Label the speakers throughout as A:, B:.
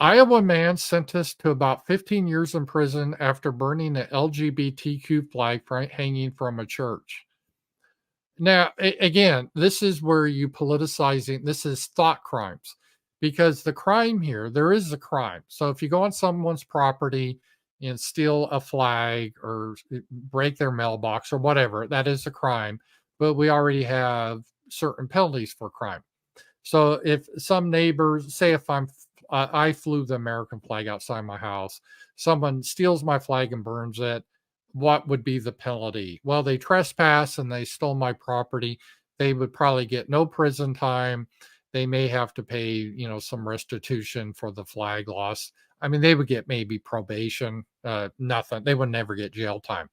A: Iowa man sentenced to about 15 years in prison after burning an LGBTQ flag hanging from a church. Now, again, this is where you politicizing. This is thought crimes, because the crime here, there is a crime. So if you go on someone's property and steal a flag or break their mailbox or whatever, that is a crime. But we already have certain penalties for crime. So if some neighbors, say if I flew the American flag outside my house, someone steals my flag and burns it, what would be the penalty? Well, they trespass and they stole my property. They would probably get no prison time. They may have to pay, some restitution for the flag loss. I mean, they would get maybe probation, nothing. They would never get jail time.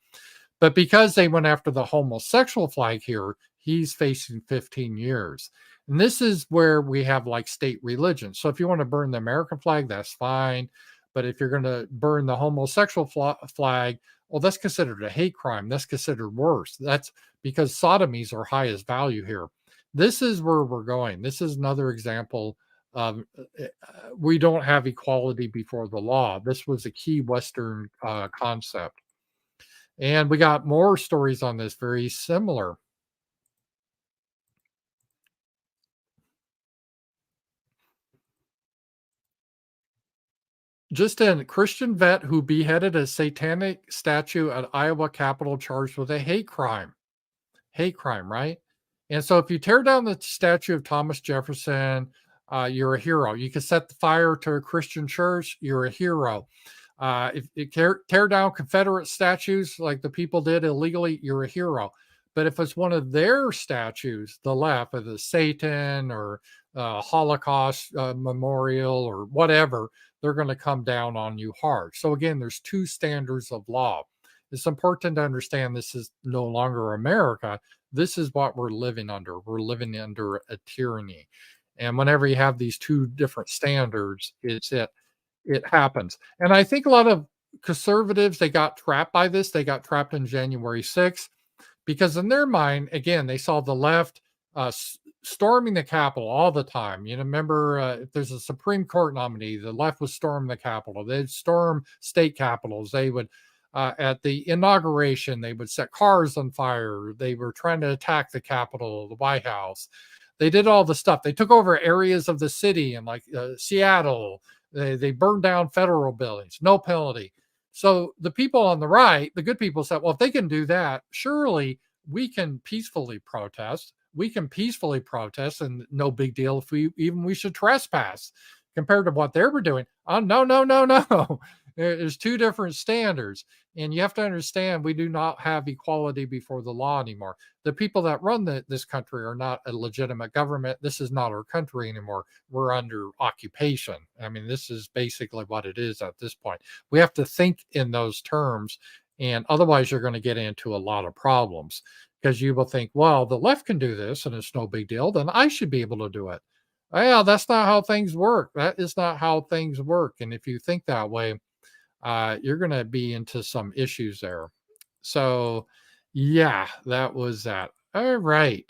A: But because they went after the homosexual flag here, he's facing 15 years. And this is where we have like state religion. So if you want to burn the American flag, that's fine. But if you're going to burn the homosexual flag, well, that's considered a hate crime. That's considered worse. That's because sodomies are highest value here. This is where we're going. This is another example of we don't have equality before the law. This was a key Western concept. And we got more stories on this very similar. Just a Christian vet who beheaded a satanic statue at Iowa Capitol charged with a hate crime. Hate crime, right? And so if you tear down the statue of Thomas Jefferson, you're a hero. You can set the fire to a Christian church, you're a hero. If you tear down Confederate statues like the people did illegally, you're a hero. But if it's one of their statues, the left, of the Satan or Holocaust memorial or whatever, they're going to come down on you hard. So again, there's two standards of law. It's important to understand this is no longer America. This is what we're living under. We're living under a tyranny. And whenever you have these two different standards, it happens. And I think a lot of conservatives, they got trapped by this. They got trapped in January 6th because in their mind, again, they saw the left storming the Capitol all the time. Remember, if there's a Supreme Court nominee, the left would storm the Capitol. They'd storm state capitals. They would, at the inauguration, they would set cars on fire. They were trying to attack the Capitol, the White House. They did all the stuff. They took over areas of the city in like Seattle. They burned down federal buildings, no penalty. So the people on the right, the good people said, well, if they can do that, surely we can peacefully protest. We can peacefully protest and no big deal if we should trespass compared to what they were doing. Oh, no, no, no, no. There's two different standards. And you have to understand, we do not have equality before the law anymore. The people that run this country are not a legitimate government. This is not our country anymore. We're under occupation. I mean, this is basically what it is at this point. We have to think in those terms, and otherwise you're going to get into a lot of problems because you will think, well, the left can do this and it's no big deal, then I should be able to do it. Well, that's not how things work. That is not how things work. And if you think that way, you're going to be into some issues there. So, yeah, that was that. All right.